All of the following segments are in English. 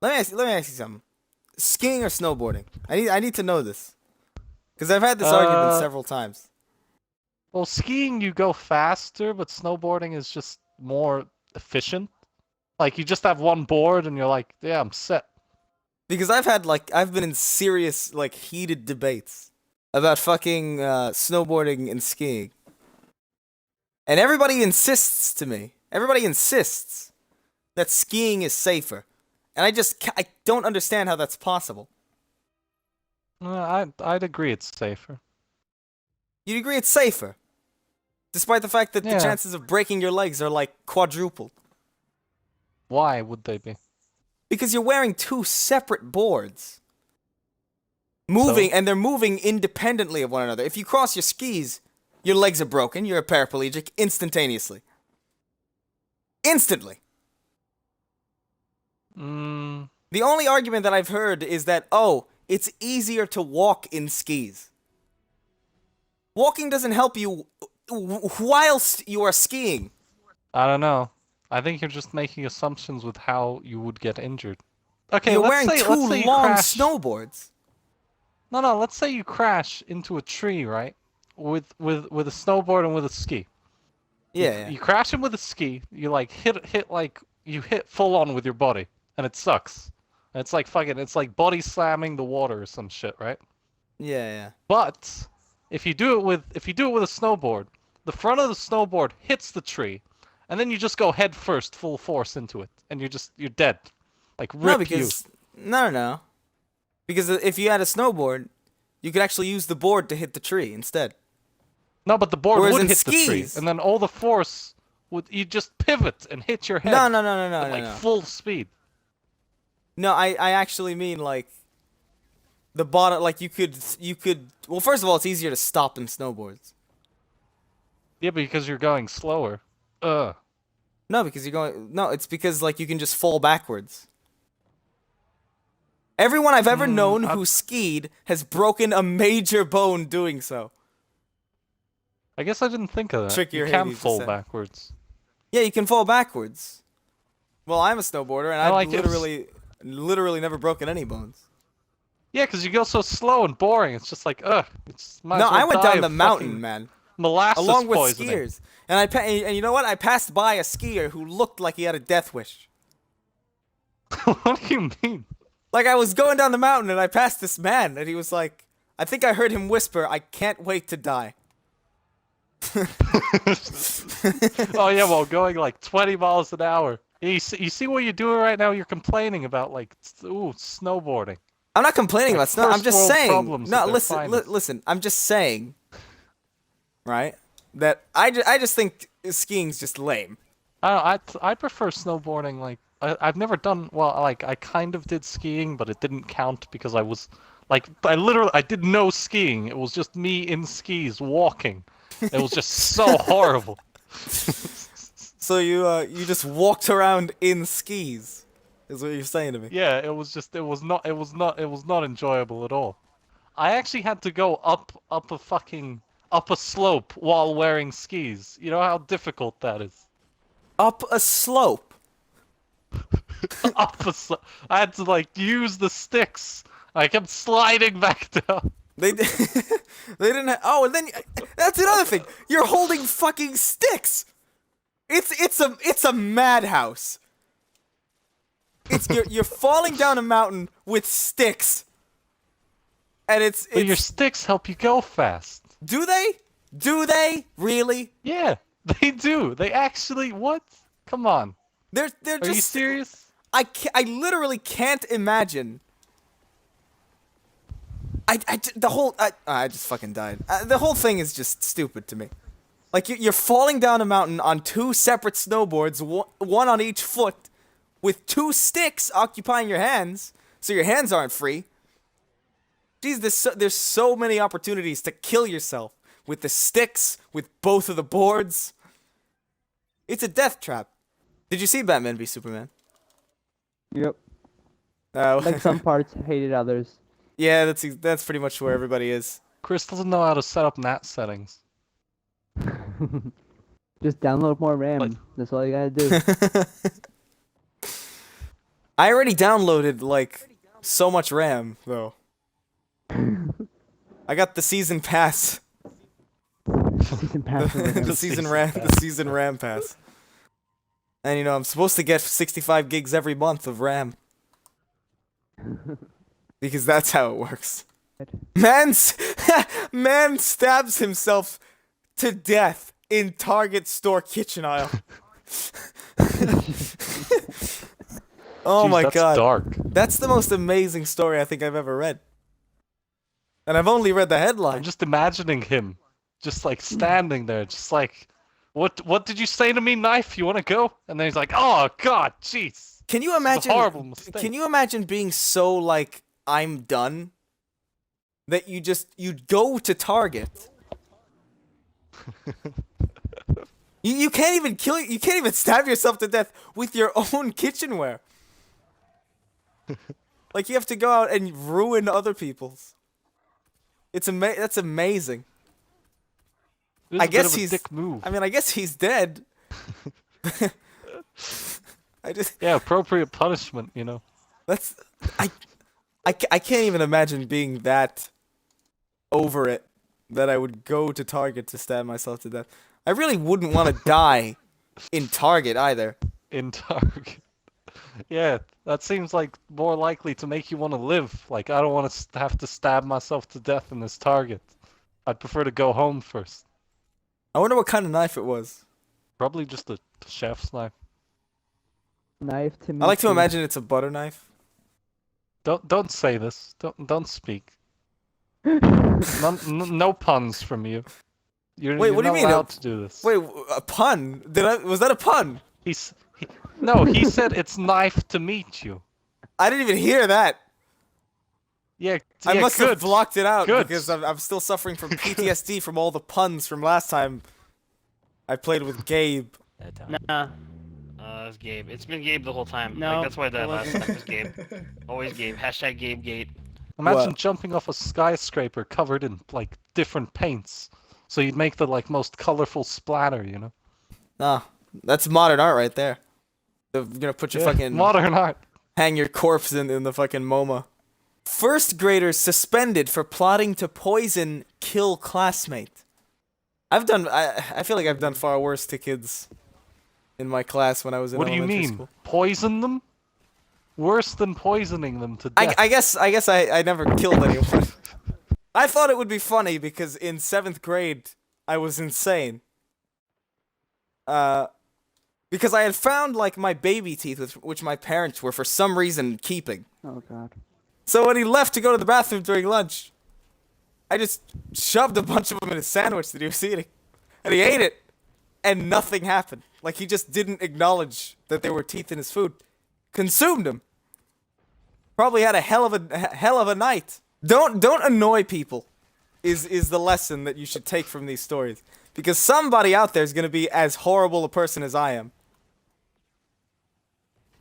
Let me ask you something. Skiing or snowboarding? I need to know this because I've had this argument Uh, several times. well, skiing you go faster, but snowboarding is just more efficient. Like you just have one board and you're like, yeah, I'm set. Because I've been in serious like heated debates about fucking snowboarding and skiing, and everybody insists to me. Everybody insists that skiing is safer, and I don't understand how that's possible. I'd agree it's safer. You'd agree it's safer, despite the fact that the Yeah. chances of breaking your legs are like quadrupled. Why would they be? Because you're wearing two separate boards. So? And they're moving independently of one another. If you cross your skis, your legs are broken, you're a paraplegic instantaneously. Instantly. The only argument that I've heard is that, oh, it's easier to walk in skis. Walking doesn't help you whilst you are skiing. I don't know. I think you're just making assumptions with how you would get injured. Okay, You're let's wearing say two you long crash. snowboards. No, let's say you crash into a tree, right? With a snowboard and with a ski. Yeah. You crash him with a ski. You like you hit full on with your body, and it sucks. And it's like it's like body slamming the water or some shit, right? Yeah. But if you do it with a snowboard, the front of the snowboard hits the tree, and then you just go head first, full force into it, and you're dead. Like No, rip you. because no. Because if you had a snowboard, you could actually use the board to hit the tree instead. No, but the board Whereas would in hit the tree, skis, and then all the force would you just pivot and hit your head no, at like full speed. no. I actually mean like the bottom. Like you could. Well, first of all, it's easier to stop in snowboards. Yeah, because you're going slower. Ugh. No, because you're going. No, it's because like you can just fall backwards. Everyone I've ever known who skied has broken a major bone doing so. I guess I didn't think of that. Trickier You can Hades fall said. backwards. Yeah, you can fall backwards. Well, I'm a snowboarder, and I've like literally never broken any bones. Yeah, because you go so slow and boring. It's just like, ugh. It's No, I went down the mountain, man. Molasses Along with poisoning. skiers. And you know what? I passed by a skier who looked like he had a death wish. What do you mean? Like I was going down the mountain and I passed this man and he was like, I think I heard him whisper, "I can't wait to die." Oh yeah, well, going like 20 miles an hour. You see what you're doing right now? You're complaining about like, ooh, snowboarding. I'm not complaining Like about snow. I'm just saying. No, listen, listen. I'm just saying. Right? That I just think skiing's just lame. I prefer snowboarding. Like I've never done well. Like I kind of did skiing, but it didn't count because I was like I did no skiing. It was just me in skis walking. It was just so horrible. So you just walked around in skis, is what you're saying to me? Yeah, it was not enjoyable at all. I actually had to go up a slope while wearing skis. You know how difficult that is. Up a slope. I had to like use the sticks. I kept sliding back down. They they didn't. Oh, and then that's another thing. You're holding fucking sticks. It's a madhouse. You're falling down a mountain with sticks, and But your sticks help you go fast. Do they? Do they really? Yeah, they do. They actually what? Come on. They're just. Are you serious? I literally can't imagine. I just fucking died. The whole thing is just stupid to me. Like you're falling down a mountain on two separate snowboards, one on each foot, with two sticks occupying your hands, so your hands aren't free. Jeez, there's so many opportunities to kill yourself with the sticks, with both of the boards. It's a death trap. Did you see Batman v Superman? Yep. Like some parts, hated others. Yeah, that's pretty much where everybody is. Chris doesn't know how to set up NAT settings. Just download more RAM. That's all you gotta do. I already downloaded like so much RAM though. I got the season pass. Season pass. The season RAM pass. And you know, I'm supposed to get 65 gigs every month of RAM. Because that's how it works. Man stabs himself to death in Target store kitchen aisle. Oh Jeez, my that's god. dark. That's the most amazing story I think I've ever read. And I've only read the headline. I'm just imagining him, just like standing there, just like, what did you say to me, knife? You want to go? And then he's like, oh god, jeez. Can you This is a imagine? horrible mistake. Can you imagine being so like I'm done that you'd go to Target? You can't even you can't even stab yourself to death with your own kitchenware. Like you have to go out and ruin other people's. That's amazing. This is I a bit guess of a he's dick move. I mean, I guess he's dead. Yeah, appropriate punishment, you know. That's I can't even imagine being that over it that I would go to Target to stab myself to death. I really wouldn't want to die in Target either. In Target. Yeah, that seems like more likely to make you want to live. Like, I don't want to have to stab myself to death in this Target. I'd prefer to go home first. I wonder what kind of knife it was. Probably just a chef's knife. Knife to me. I like to imagine it's a butter knife. Don't say this. Don't speak. No puns from you. You're What do you not mean? allowed to do this. Wait, a pun? Was that a pun? No, he said it's knife to meet you. I didn't even hear that. Yeah, I must have blocked it out Good. because I'm still suffering from PTSD from all the puns from last time I played with Gabe. Nah. It's Gabe. It's been Gabe the whole time. No, Like, that's why I died it last wasn't. time. It's Gabe. Always Gabe. Hashtag GabeGate. Imagine What? jumping off a skyscraper covered in like different paints, so you'd make the like most colorful splatter, you know? Nah, that's modern art right there. You're gonna put your fucking modern art. hang your corpse in the fucking MoMA. First graders suspended for plotting to poison kill classmate. I feel like I've done far worse to kids in my class when I was in What do you elementary mean? school. Poison them? Worse than poisoning them to death. I guess I never killed anyone. I thought it would be funny because in 7th grade I was insane. Because I had found like my baby teeth, which my parents were for some reason keeping. Oh god. So when he left to go to the bathroom during lunch, I just shoved a bunch of them in a sandwich that he was eating, and he ate it, and nothing happened. Like he just didn't acknowledge that there were teeth in his food. Consumed them. Probably had a hell of a night. Don't annoy people. Is the lesson that you should take from these stories, because somebody out there is gonna be as horrible a person as I am.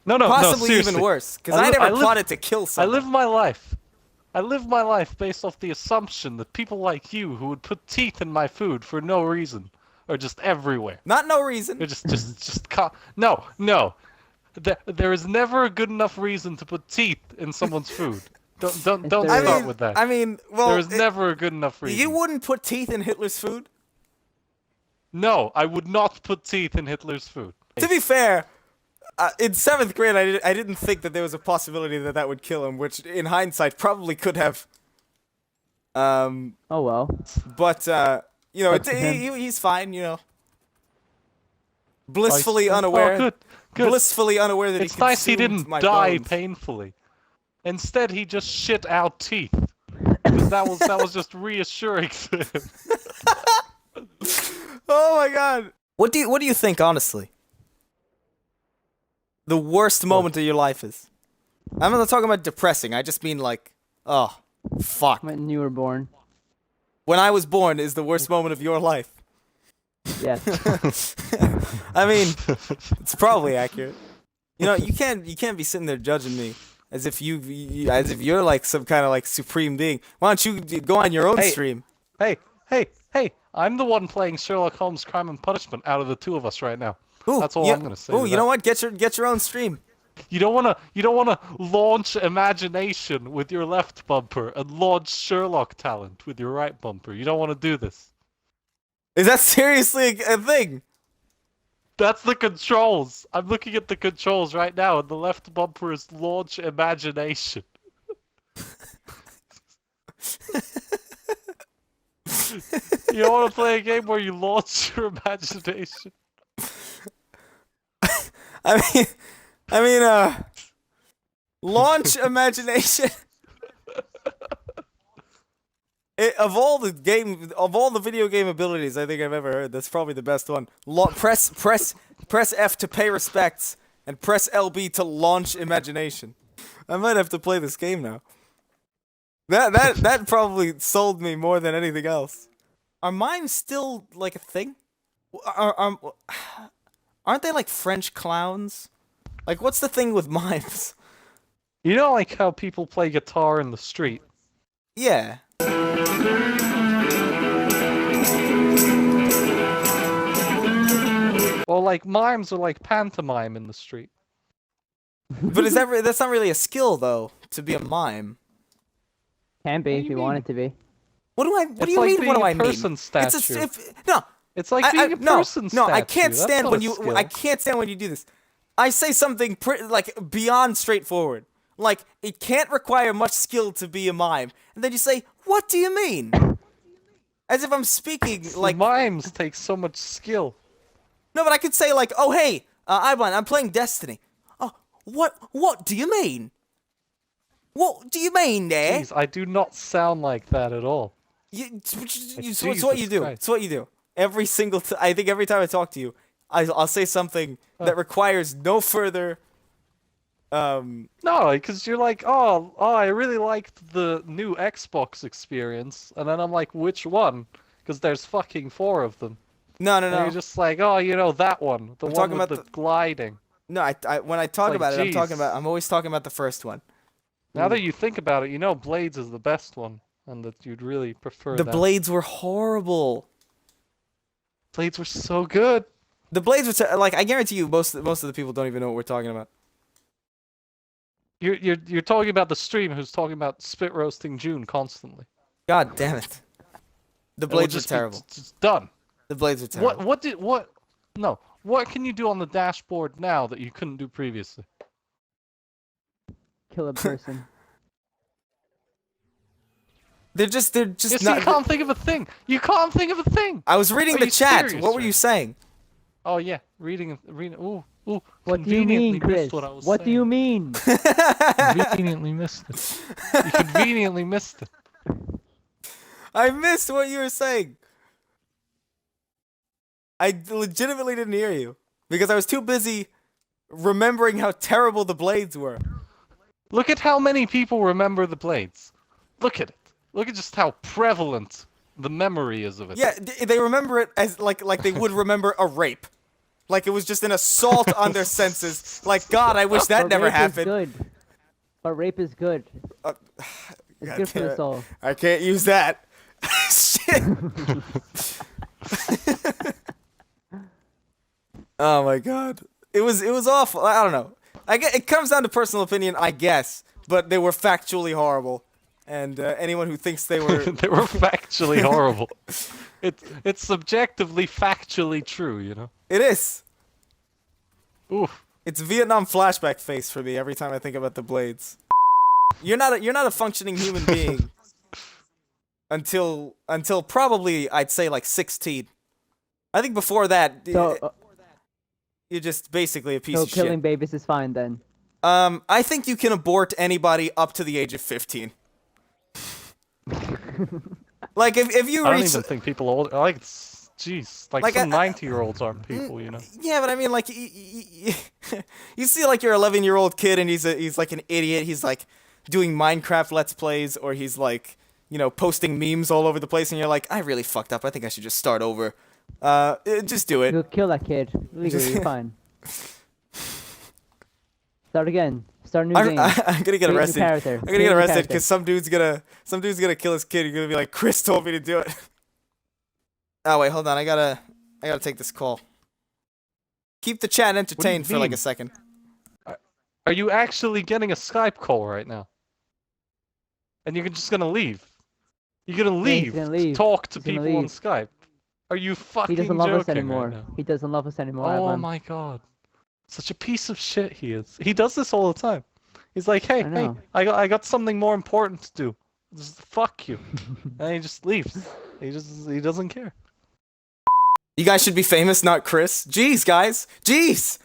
No, Possibly seriously. even worse, because I never plotted to kill I someone. live my life. I live my life based off the assumption that people like you who would put teeth in my food for no reason are just everywhere. Not no reason. They're no. There is never a good enough reason to put teeth in someone's food. Don't start with that. I mean, well, there is never a good enough reason. You wouldn't put teeth in Hitler's food? No, I would not put teeth in Hitler's food. To be fair, in 7th grade, I didn't think that there was a possibility that that would kill him, which in hindsight probably could have. Oh well. But you know, Up to him. he's fine. You know, blissfully unaware. Oh, good. Blissfully unaware that It's nice he consumed didn't my die bones. painfully. Instead, he just shit out teeth. Because that was just reassuring to him. Oh my god! What do you think, honestly? The worst moment of your life is. I'm not talking about depressing. I just mean like, oh, fuck. When you were born. When I was born is the worst moment of your life. Yes. I mean, it's probably accurate. You know, you can't be sitting there judging me as if as if you're like some kind of like supreme being. Why don't you go on your own stream? Hey! I'm the one playing Sherlock Holmes Crime and Punishment out of the two of us right now. Ooh, That's all I'm gonna say. Oh, to you know that. what? Get your own stream. You don't wanna launch imagination with your left bumper and launch Sherlock talent with your right bumper. You don't want to do this. Is that seriously a thing? That's the controls. I'm looking at the controls right now, and the left bumper is launch imagination. You don't want to play a game where you launch your imagination. I mean, launch imagination. Of all the video game abilities I think I've ever heard, that's probably the best one. Press F to pay respects, and press LB to launch imagination. I might have to play this game now. That probably sold me more than anything else. Are mimes still like a thing? Aren't they like French clowns? Like, what's the thing with mimes? You know, like how people play guitar in the street? Yeah. Well, like, mimes are like pantomime in the street. But that's not really a skill, though, to be a mime. Can be if you want it to be. What do It's you like mean? What do I being a mean? person statue. No. It's like being a person no, statue. I can't That's stand not when a you. skill. I can't stand when you do this. I say something like beyond straightforward. Like, it can't require much skill to be a mime, and then you say, "What do you mean?" As if I'm speaking like. Mimes take so much skill. No, but I could say like, "Oh hey, iBlind, I'm playing Destiny." Oh, what do you mean? What do you mean there? Jeez, I do not sound like that at all. It's what you Jesus do. Christ. It's what you do. Every single I think every time I talk to you, I'll say something that requires no further. No, because you're like, oh, I really liked the new Xbox experience, and then I'm like, which one? Because there's fucking 4 of them. No. And you're just like, oh, you know that one, the I'm one talking with about the gliding. No, when I talk like, about it, jeez. I'm always talking about the first one. Now that you think about it, you know Blades is the best one, and that you'd really prefer The that. blades were horrible. Blades were so good. The blades were like, I guarantee you, most of the people don't even know what we're talking about. You're talking about the stream who's talking about spit roasting June constantly. God damn it. The blades were terrible. It's done. The blades were terrible. What can you do on the dashboard now that you couldn't do previously? Kill a person. They're just Yes, not. you can't think of a thing. You can't think of a thing. I was reading Are the you chat. serious What were right you now? saying? Oh yeah, reading. Ooh. What do you mean, Chris? What do you mean? Conveniently missed it. You conveniently missed it. I missed what you were saying. I legitimately didn't hear you because I was too busy remembering how terrible the blades were. Look at how many people remember the blades. Look at it. Look at just how prevalent the memory is of it. Yeah, they remember it as like they would remember a rape. Like it was just an assault on their senses. Like, God, I wish that But never rape happened. Is good. But rape is good. It's God good for damn the it. soul. I can't use that. Shit. Oh my God. It was awful. I don't know. It comes down to personal opinion, I guess. But they were factually horrible. And anyone who thinks they were They were factually horrible. It's subjectively factually true, you know. It is. Oof. It's Vietnam flashback face for me every time I think about the blades. You're not a functioning human being until probably I'd say like 16. I think before that So, you're just basically a piece so of killing shit. babies is fine then. I think you can abort anybody up to the age of 15. Like if you I don't reach even think people older like jeez, like some 90-year-olds aren't people, you know. Yeah, but I mean, like, you see, like, your 11-year-old kid, and he's like an idiot. He's like doing Minecraft Let's Plays, or he's like, you know, posting memes all over the place, and you're like, I really fucked up. I think I should just start over. Just do it. You'll kill that kid. Legally, you're fine. Start again. Start a new game. I'm gonna get Create a new arrested. character. I'm gonna Create get a new arrested character. because some dude's gonna kill his kid. You're gonna be like, Chris told me to do it. Oh wait, hold on. I gotta take this call. Keep the chat entertained for like mean? a second. Are you actually getting a Skype call right now? And you're just gonna leave? You're gonna Yeah, he's leave, gonna to leave. talk to He's gonna people on leave. Skype? Are you fucking He doesn't love us joking anymore. right now? He doesn't love us anymore. Oh Ivan. my god. Such a piece of shit he is. He does this all the time. He's like, hey, I know. I got something more important to do. Just fuck you. And he just leaves. He doesn't care. You guys should be famous, not Chris. Jeez, guys. Jeez.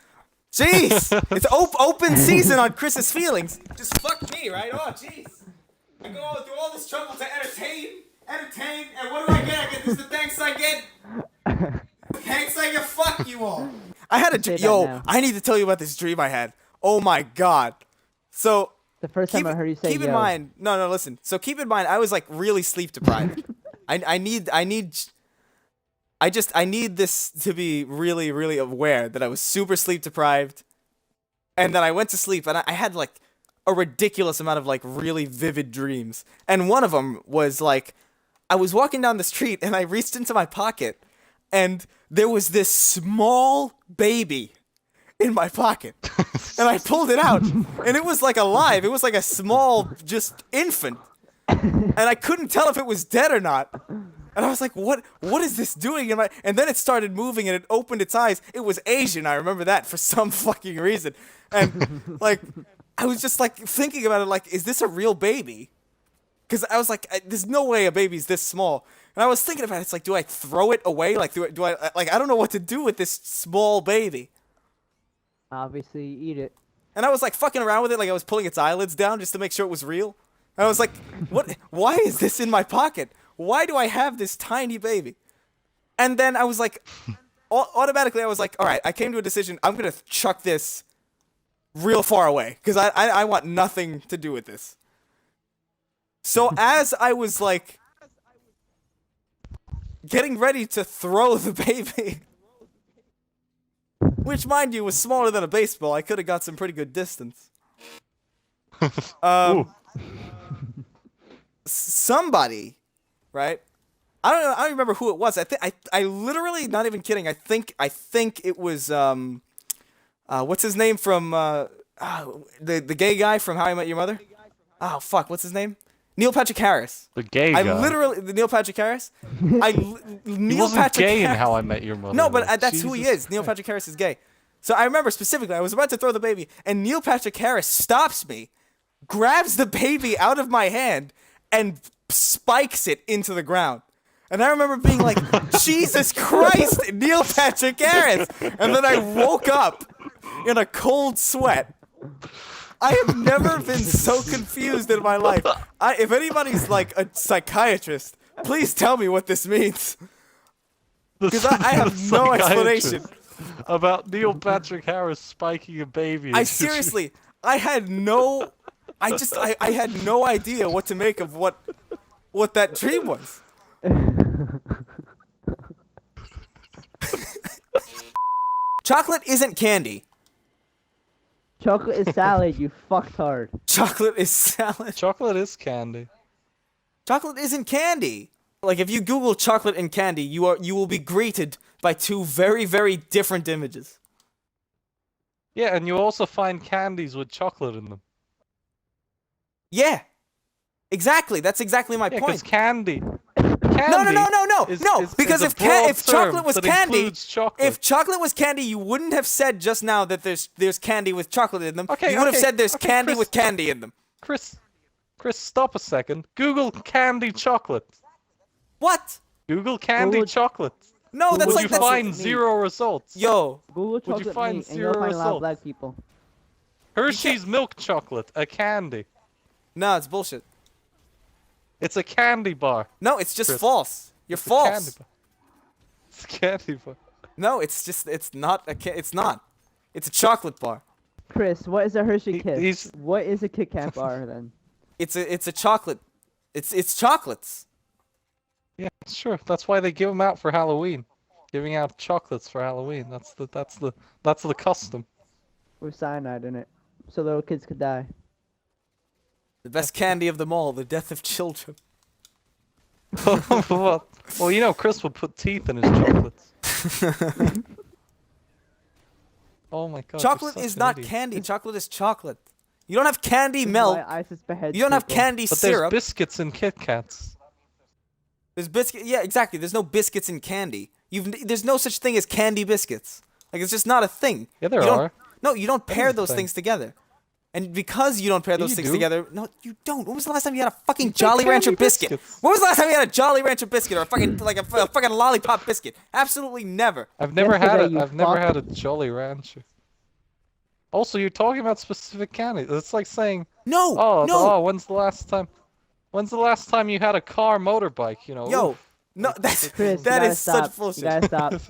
Jeez. It's open season on Chris's feelings. Just fuck me, right? Oh, jeez. I go through all this trouble to entertain, and what do I get? I get this. The thanks I get. Thanks I get. Fuck you all. I had a Say that yo. now. I need to tell you about this dream I had. Oh my god. So The first time I heard you say keep in yo. mind. No, listen. So keep in mind, I was like really sleep deprived. I need this to be really, really aware that I was super sleep deprived, and that I went to sleep and I had like a ridiculous amount of like really vivid dreams. And one of them was like, I was walking down the street and I reached into my pocket, and there was this small baby in my pocket, and I pulled it out, and it was like alive. It was like a small, just infant, and I couldn't tell if it was dead or not. And I was like, what is this doing in my... And then it started moving and it opened its eyes. It was Asian, I remember that, for some fucking reason. And, like, I was just, like, thinking about it, like, is this a real baby? Because I was like, there's no way a baby's this small. And I was thinking about it, it's like, do I throw it away? Like, do I like, I don't know what to do with this small baby. Obviously, eat it. And I was, like, fucking around with it, like I was pulling its eyelids down just to make sure it was real. And I was like, what? Why is this in my pocket? Why do I have this tiny baby? And then I was like, automatically I was like, all right, I came to a decision. I'm going to chuck this real far away because I want nothing to do with this. So as I was like getting ready to throw the baby, which mind you was smaller than a baseball, I could have got some pretty good distance. Somebody, right? I don't remember who it was. I literally, not even kidding. I think it was what's his name from the gay guy from How I Met Your Mother? Oh fuck, what's his name? Neil Patrick Harris. The gay guy. Neil Patrick Harris. He wasn't gay in How I Met Your Mother. No, but though. that's who he Jesus is. Neil Patrick Harris is gay. So I remember specifically, I was about to throw the baby, and Neil Patrick Harris stops me, grabs the baby out of my hand, and spikes it into the ground. And I remember being like, Jesus Christ, Neil Patrick Harris! And then I woke up in a cold sweat. I have never been so confused in my life. If anybody's like a psychiatrist, please tell me what this means. Because I have no explanation. About Neil Patrick Harris spiking a baby. I seriously, I had no idea what to make of what that dream was. Chocolate isn't candy. Chocolate is salad, you fucktard. Chocolate is salad. Chocolate is candy. Chocolate isn't candy. Like if you Google chocolate and candy, you will be greeted by two very, very different images. Yeah, and you also find candies with chocolate in them. Yeah. Exactly. That's exactly my Yeah, point. because candy. No. Because is if chocolate was that candy, includes chocolate. if chocolate was candy, you wouldn't have said just now that there's candy with chocolate in them. Okay, you would have okay, said there's okay, candy Chris. with candy in them. Chris, stop a second. Google candy chocolate. What? Google candy Google- chocolate. No, that's Would like you that's find me. 0 results? yo. Google you chocolate find meat and you'll 0 find a lot of results? black people. Hershey's milk chocolate, a candy. No, it's bullshit. It's a candy bar. No, it's just Chris, false. You're It's a candy false. bar. It's a candy bar. No, it's not it's not. It's a chocolate bar. Chris, what is a Hershey Kiss? he's- What is a Kit Kat bar then? It's a chocolate. It's chocolates. Yeah, sure. That's why they give them out for Halloween. Giving out chocolates for Halloween. That's the custom. With cyanide in it, so little kids could die. The best candy of them all, the death of children. well, you know, Chris would put teeth in his chocolates. Oh my god. you're Chocolate such is an not idiot. candy. Chocolate is chocolate. You don't have candy This is milk. why ISIS beheads You don't have people. candy But there's syrup. biscuits and Kit Kats. There's biscuit. Yeah, exactly. There's no biscuits in candy. There's no such thing as candy biscuits. Like it's just not a thing. Yeah, there You don't- are. No, you don't pair is a those thing. things together. And because you don't pair those you things do. together, no, you don't. When was the last time you had a fucking make Jolly Rancher candy biscuit? biscuits. When was the last time you had a Jolly Rancher biscuit or a fucking like a fucking lollipop biscuit? Absolutely never. I've never had Yesterday, it. you I've never fuck. had a Jolly Rancher. Also, you're talking about specific candy. It's like saying, No, oh, no, when's the last time you had a car motorbike? You know. yo, oof. no, that's Chris, you that gotta is stop. such bullshit. You gotta stop.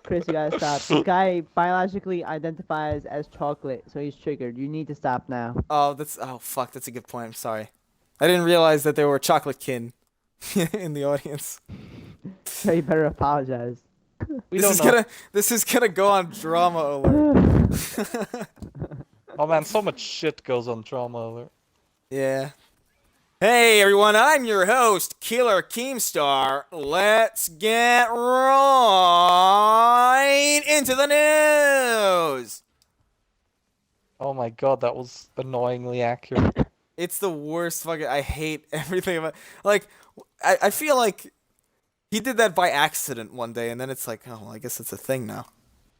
Chris, you gotta stop. This guy biologically identifies as chocolate, so he's triggered. You need to stop now. Oh, fuck, that's a good point. I'm sorry. I didn't realize that there were chocolate kin in the audience. So you better apologize. We This don't is know. this is gonna go on drama alert. Oh man, so much shit goes on Drama Alert. Yeah. Hey everyone, I'm your host, Killer Keemstar. Let's get right into the news. Oh my god, that was annoyingly accurate. It's the worst fucking. I hate everything about. Like, I feel like he did that by accident one day, and then it's like, oh, well, I guess it's a thing now.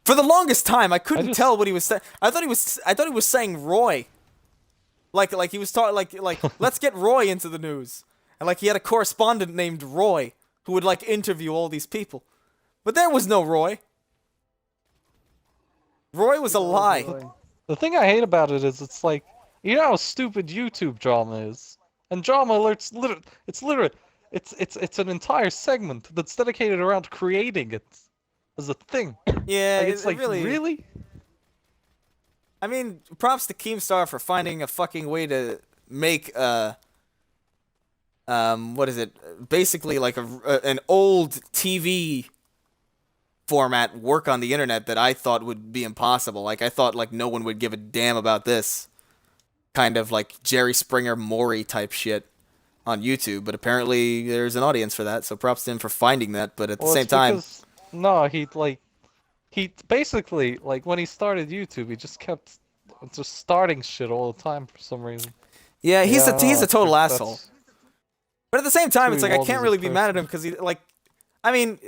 For the longest time, I couldn't just- tell what he was saying. I thought he was saying Roy. Like he was talking like let's get Roy into the news, and like he had a correspondent named Roy who would like interview all these people, but there was no Roy. Roy was a lie. The thing I hate about it is it's like, you know how stupid YouTube drama is? And Drama Alert's it's an entire segment that's dedicated around creating it as a thing. Yeah, Like, it's it like, really. really? I mean, props to Keemstar for finding a fucking way to make what is it? Basically like an old TV format work on the internet that I thought would be impossible. Like I thought like no one would give a damn about this kind of like Jerry Springer Maury type shit on YouTube, but apparently there's an audience for that. So props to him for finding that, but at the Well, same it's time, because- no, he basically, like, when he started YouTube, he just kept just starting shit all the time for some reason. yeah, he's Yeah, I a don't know, total that's- asshole. But at the same time, who it's he like I was can't as a really be mad at person. him because he like, I mean,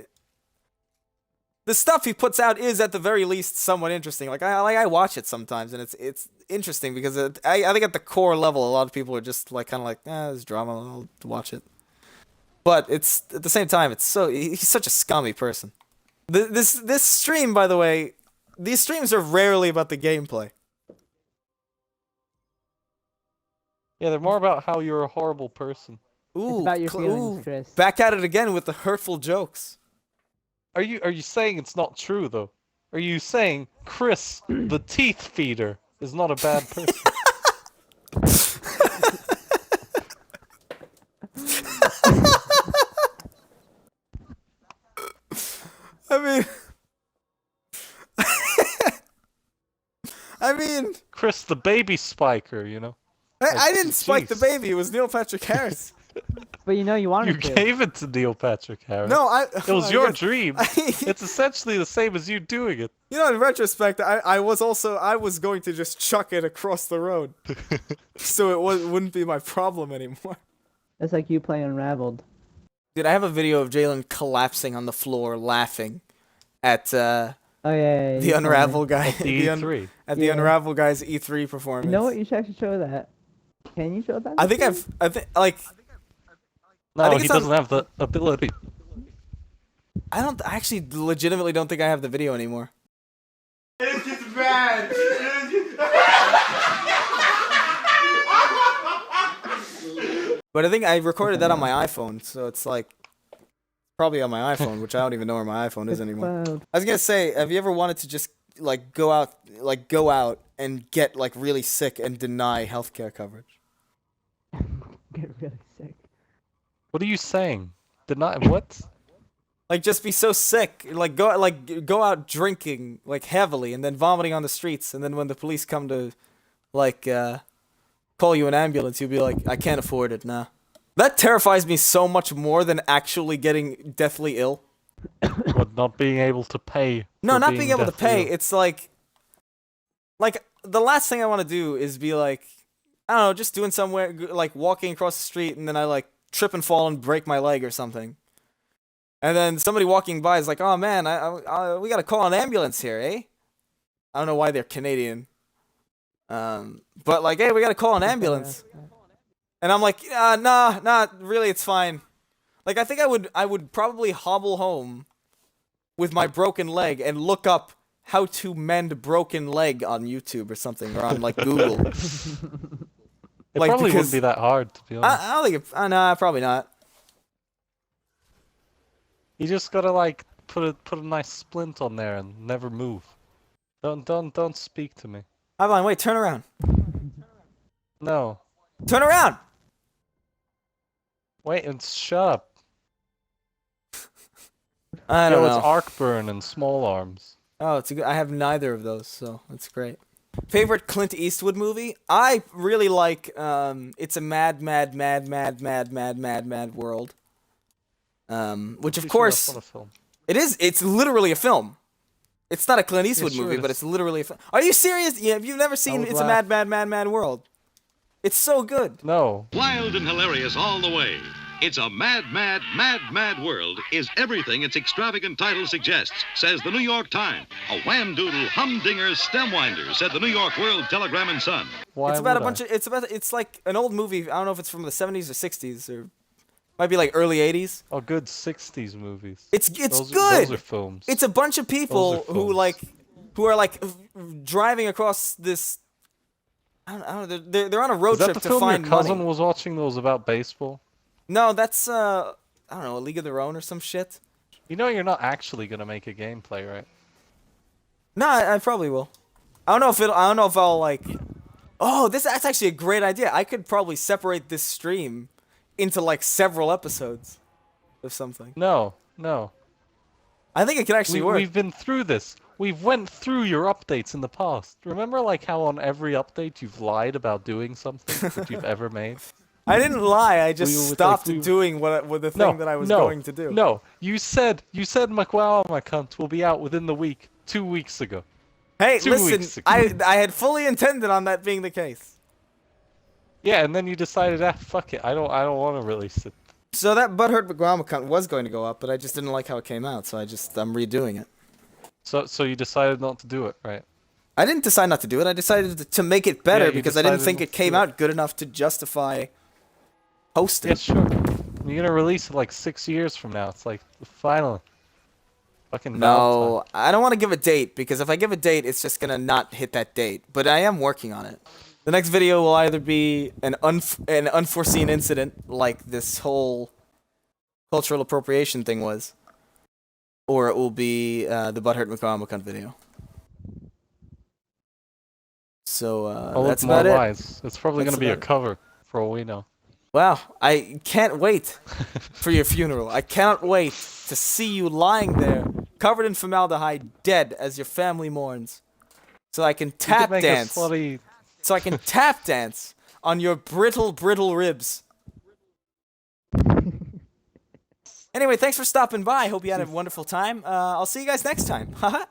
the stuff he puts out is at the very least somewhat interesting. Like I watch it sometimes, and it's interesting because I think at the core level, a lot of people are just like kind of like, there's drama, I'll watch it. But it's at the same time, he's such a scummy person. This stream, by the way, these streams are rarely about the gameplay. Yeah, they're more about how you're a horrible person. Ooh, It's about your feelings, ooh, Chris. back at it again with the hurtful jokes. Are you saying it's not true though? Are you saying Chris, the teeth feeder, is not a bad person? I mean, I mean, Chris, the baby spiker, you know? I didn't spike the Jeez. baby. It was Neil Patrick Harris. But you know you You wanted to. gave it to Neil Patrick Harris. No, It was your guess- dream. It's essentially the same as you doing it. You know, in retrospect, I was going to just chuck it across the road, so it wouldn't be my problem anymore. It's like you playing Unraveled. Dude, I have a video of Jalen collapsing on the floor, laughing at Oh yeah. the Unravel guy. At the E3. At the Yeah. Unravel guy's E3 performance. You know what? You should actually show that. Can you show that? I think like No, think he it's on- doesn't have the ability. I actually legitimately don't think I have the video anymore. It's just bad. But I think I recorded that on my iPhone, so it's like probably on my iPhone, which I don't even know where my iPhone is anymore. Cloud. I was gonna say, have you ever wanted to just like go out and get like really sick and deny healthcare coverage? Get really sick. What are you saying? Deny what? Like just be so sick, go out drinking like heavily and then vomiting on the streets, and then when the police come to like call you an ambulance, you'll be like, I can't afford it, nah. That terrifies me so much more than actually getting deathly ill. What, not being able to pay? No, for not being able to deathly pay. ill? It's like like the last thing I want to do is be like, I don't know, just doing somewhere like walking across the street and then I like trip and fall and break my leg or something. And then somebody walking by is like, "Oh man, we gotta call an ambulance here, eh?" I don't know why they're Canadian. But like, hey, we gotta call an ambulance. And I'm like, nah, really, it's fine. Like, I think I would probably hobble home with my broken leg and look up how to mend broken leg on YouTube or something, or on like Google. It Like, probably because wouldn't be that hard, to be honest. I don't think nah, probably not. You just gotta like put a nice splint on there and never move. Don't speak to me. iBlind, wait, turn around. No. Turn around! Wait and shut up. I don't Yo, know. it's arc burn and small arms. Oh, it's a good. I have neither of those, so that's great. Favorite Clint Eastwood movie? I really like It's a Mad World. Which of Pretty sure course that's not a film. it is. It's literally a film. It's not a Clint Eastwood sure movie, it but is. it's literally a film. Are you serious? Yeah, you've never seen would It's a laugh. Mad World. It's so good. No. Wild and hilarious all the way. It's a mad world is everything its extravagant title suggests, says the New York Times. A wham-doodle, humdinger, stemwinder, said the New York World Telegram and Sun. Why It's about a would bunch I? of. It's like an old movie. I don't know if it's from the 70s or 60s or might be like early 80s. Oh, good 60s movies. It's Those good. are films. It's a bunch of people Those are who are like driving across this. I don't know. They're on a road Is that trip the to film find your cousin money. was watching those about baseball? No, that's I don't know, A League of Their Own or some shit. You know you're not actually gonna make a gameplay, right? No, I probably will. I don't know if I don't know if I'll like. Oh, that's actually a great idea. I could probably separate this stream into like several episodes of something. No. I think it could actually work. We've been through this. We've went through your updates in the past. Remember like how on every update you've lied about doing something that you've ever made? I didn't lie. I just We were like, stopped we- doing what the thing that I was going to do. No, you said McWow, my cunt, will be out within the week 2 weeks ago. Hey, 2 listen. weeks ago. I had fully intended on that being the case. Yeah, and then you decided, fuck it, I don't want to release it. So that Butthurt McGuama was going to go up, but I just didn't like how it came out, so I'm redoing it. So you decided not to do it, right? I didn't decide not to do it. I decided to make it better Yeah, you because I didn't decided think not it to came do it. out good enough to justify hosting. Yeah, sure. You're gonna release it like 6 years from now. It's like, finally. Fucking No, I don't want to give a date because if I give a date, it's just gonna not hit that date. But I am working on it. The next video will either be an unforeseen incident like this whole cultural appropriation thing was, or it will be the Butthurt McCon video. So that's more about it. lies. It's probably That's gonna be a about it. cover, for all we know. Wow, I can't wait for your funeral. I cannot wait to see you lying there, covered in formaldehyde, dead as your family mourns. So I can You could tap make a dance. slutty... So I can tap dance on your brittle ribs. Anyway, thanks for stopping by. Hope you had a wonderful time. I'll see you guys next time. Haha.